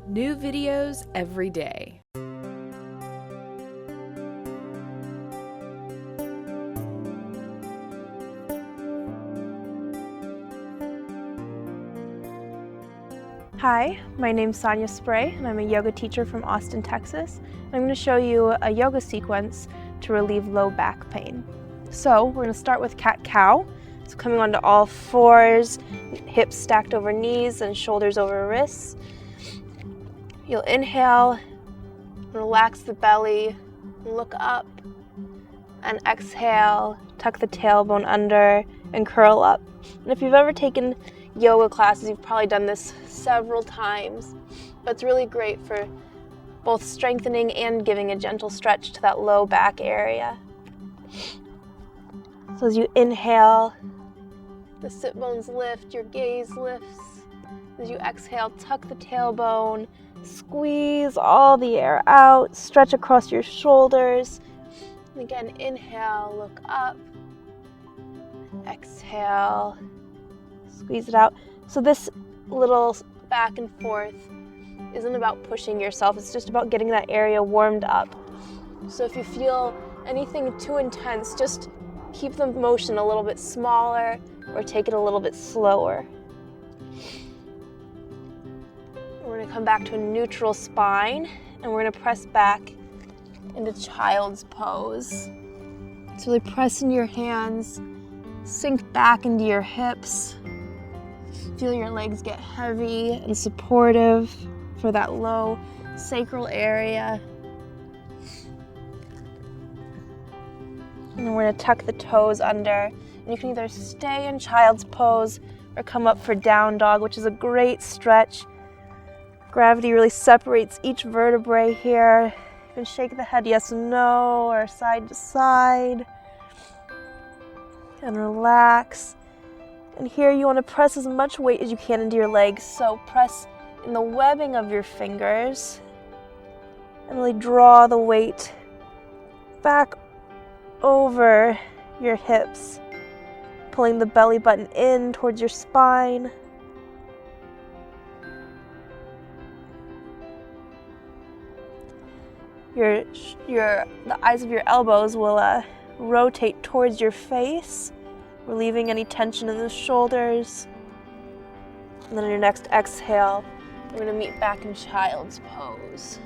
New videos every day. Hi, my name's Sonja Spray, and I'm a yoga teacher from Austin, Texas. And I'm going to show you a yoga sequence to relieve low back pain. So we're going to start with cat-cow. So coming onto all fours, hips stacked over knees and shoulders over wrists. You'll inhale, relax the belly, look up, and exhale, tuck the tailbone under and curl up. And if you've ever taken yoga classes, you've probably done this several times, but it's really great for both strengthening and giving a gentle stretch to that low back area. So as you inhale, the sit bones lift, your gaze lifts. As you exhale, tuck the tailbone, squeeze all the air out, stretch across your shoulders. And again, inhale, look up, exhale, squeeze it out. So this little back and forth isn't about pushing yourself, it's just about getting that area warmed up. So if you feel anything too intense, just keep the motion a little bit smaller or take it a little bit slower. We're going to come back to a neutral spine and we're going to press back into child's pose. So really press into your hands, sink back into your hips. Feel your legs get heavy and supportive for that low sacral area. And then we're going to tuck the toes under. And you can either stay in child's pose or come up for down dog, which is a great stretch. Gravity really separates each vertebrae here. You can shake the head yes and no, or side to side. And relax. And here you want to press as much weight as you can into your legs. So press in the webbing of your fingers and really draw the weight back over your hips, pulling the belly button in towards your spine. The eyes of your elbows will rotate towards your face, relieving any tension in the shoulders. And then on your next exhale, we're going to meet back in child's pose.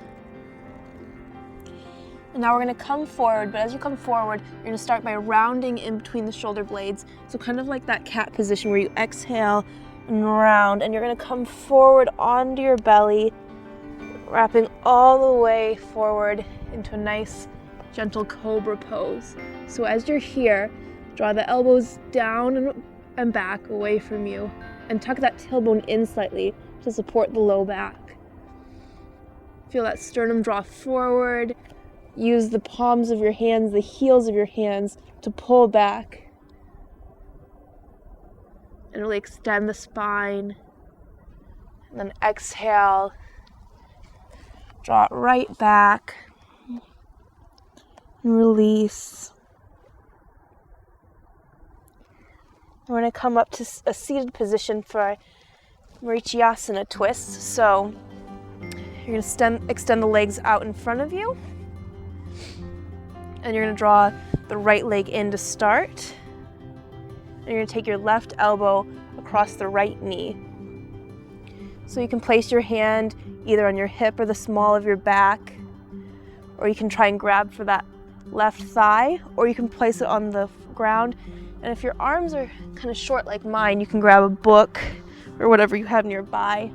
And now we're going to come forward, but as you come forward, you're going to start by rounding in between the shoulder blades. So kind of like that cat position where you exhale and round, and you're going to come forward onto your belly, wrapping all the way forward into a nice, gentle Cobra pose. So as you're here, draw the elbows down and back away from you and tuck that tailbone in slightly to support the low back. Feel that sternum draw forward. Use the palms of your hands, the heels of your hands to pull back. And really extend the spine. And then exhale. Draw it right back. And release. We're going to come up to a seated position for Marichiyasana twist. So you're going to extend the legs out in front of you. And you're going to draw the right leg in to start. And you're going to take your left elbow across the right knee. So you can place your hand either on your hip or the small of your back, or you can try and grab for that left thigh, or you can place it on the ground. And if your arms are kind of short like mine, you can grab a book or whatever you have nearby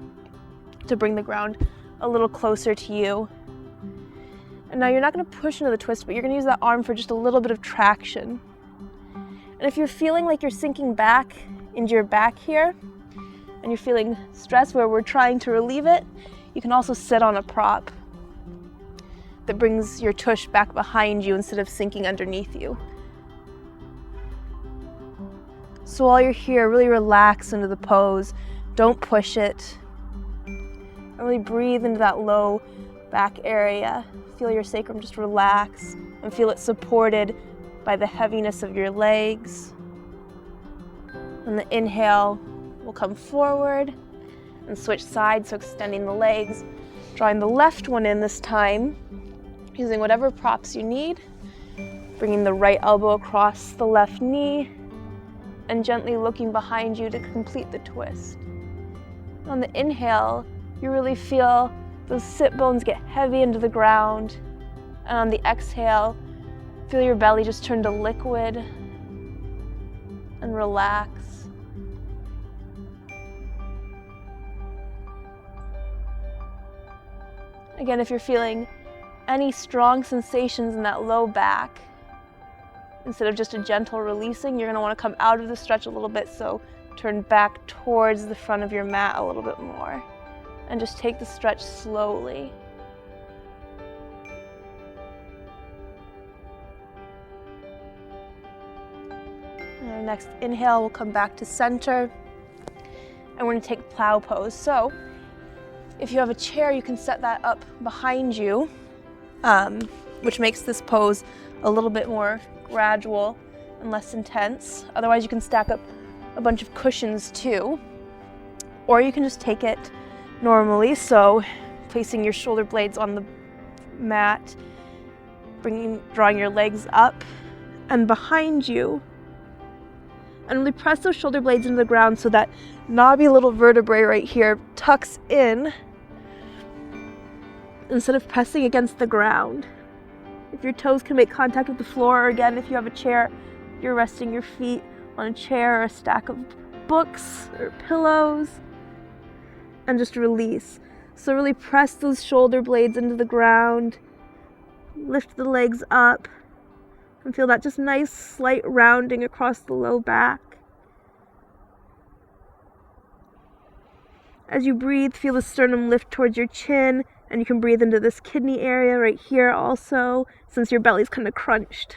to bring the ground a little closer to you. And now you're not going to push into the twist, but you're going to use that arm for just a little bit of traction. And if you're feeling like you're sinking back into your back here, and you're feeling stress where we're trying to relieve it, you can also sit on a prop that brings your tush back behind you instead of sinking underneath you. So while you're here, really relax into the pose. Don't push it. And really breathe into that low back area. Feel your sacrum just relax and feel it supported by the heaviness of your legs. And the inhale will come forward and switch sides, so extending the legs. Drawing the left one in this time, using whatever props you need. Bringing the right elbow across the left knee and gently looking behind you to complete the twist. On the inhale, you really feel those sit bones get heavy into the ground. And on the exhale, feel your belly just turn to liquid and relax. Again, if you're feeling any strong sensations in that low back, instead of just a gentle releasing, you're going to want to come out of the stretch a little bit, so turn back towards the front of your mat a little bit more. And just take the stretch slowly. And our next inhale, we'll come back to center. And we're going to take plow pose. So if you have a chair, you can set that up behind you, which makes this pose a little bit more gradual and less intense. Otherwise, you can stack up a bunch of cushions too. Or you can just take it normally, so placing your shoulder blades on the mat, drawing your legs up and behind you, and really press those shoulder blades into the ground so that knobby little vertebrae right here tucks in instead of pressing against the ground. If your toes can make contact with the floor, or again, if you have a chair, you're resting your feet on a chair or a stack of books or pillows, and just release. So really press those shoulder blades into the ground, lift the legs up, and feel that just nice slight rounding across the low back. As you breathe, feel the sternum lift towards your chin, and you can breathe into this kidney area right here also, since your belly's kind of crunched.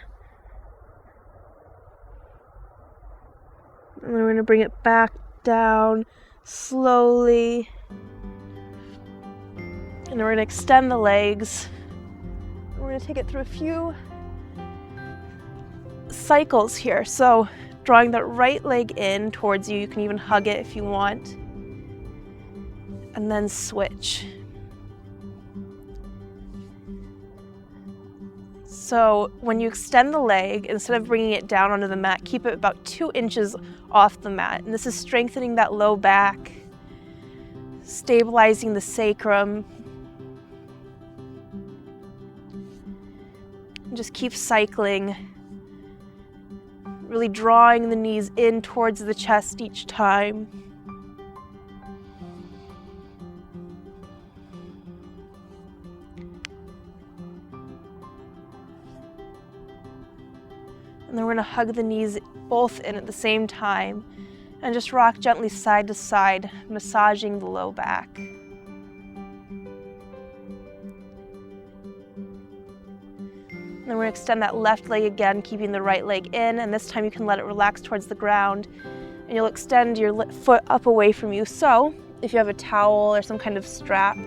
And then we're going to bring it back down slowly. And then we're going to extend the legs. We're going to take it through a few cycles here. So drawing that right leg in towards you. You can even hug it if you want. And then switch. So when you extend the leg, instead of bringing it down onto the mat, keep it about 2 inches off the mat. And this is strengthening that low back, stabilizing the sacrum. And just keep cycling, really drawing the knees in towards the chest each time. And then we're going to hug the knees both in at the same time and just rock gently side to side, massaging the low back. And then we're going to extend that left leg again, keeping the right leg in, and this time you can let it relax towards the ground, and you'll extend your foot up away from you. So if you have a towel or some kind of strap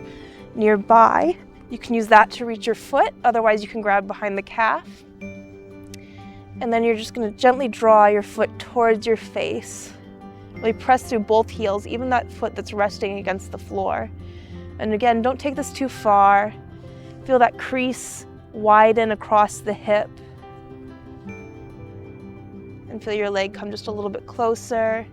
nearby, you can use that to reach your foot. Otherwise, you can grab behind the calf. And then you're just going to gently draw your foot towards your face. Really press through both heels, even that foot that's resting against the floor. And again, don't take this too far. Feel that crease widen across the hip. And feel your leg come just a little bit closer.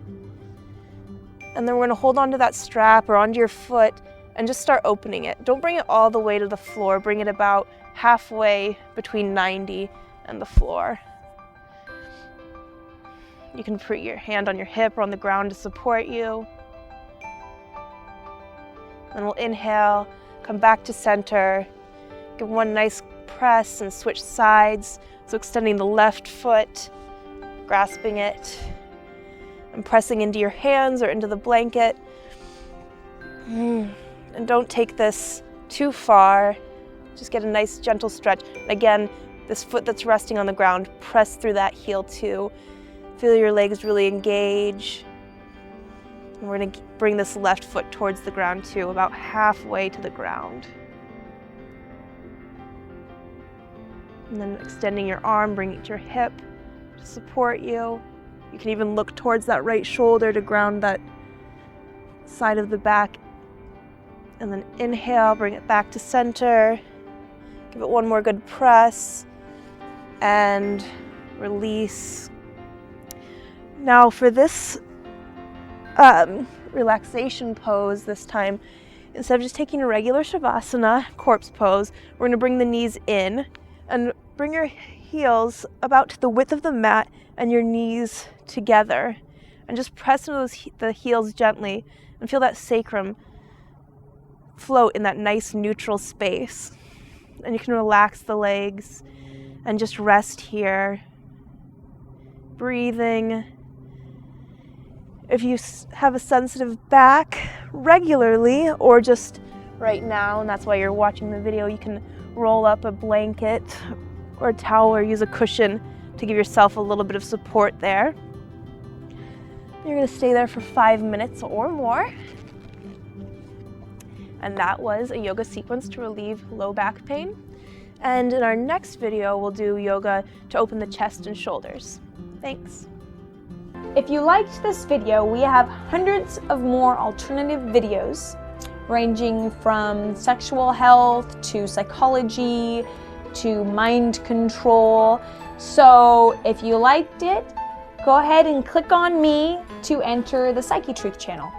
And then we're going to hold onto that strap or onto your foot and just start opening it. Don't bring it all the way to the floor. Bring it about halfway between 90 and the floor. You can put your hand on your hip or on the ground to support you. Then we'll inhale, come back to center, give one nice press and switch sides. So extending the left foot, grasping it, and pressing into your hands or into the blanket. And don't take this too far. Just get a nice gentle stretch. Again, this foot that's resting on the ground, press through that heel too. Feel your legs really engage. And we're going to bring this left foot towards the ground too, about halfway to the ground. And then extending your arm, bring it to your hip to support you. You can even look towards that right shoulder to ground that side of the back And then inhale, bring it back to center. Give it one more good press. And release. Now for this relaxation pose this time, instead of just taking a regular Shavasana, corpse pose, we're going to bring the knees in and bring your heels about to the width of the mat and your knees together. And just press into the heels gently and feel that sacrum float in that nice neutral space. And you can relax the legs and just rest here, breathing. If you have a sensitive back regularly or just right now, and that's why you're watching the video, you can roll up a blanket or a towel or use a cushion to give yourself a little bit of support there. You're going to stay there for 5 minutes or more. And that was a yoga sequence to relieve low back pain. And in our next video, we'll do yoga to open the chest and shoulders. Thanks. If you liked this video, we have hundreds of more alternative videos ranging from sexual health to psychology to mind control. So if you liked it, go ahead and click on me to enter the Psychetruth channel.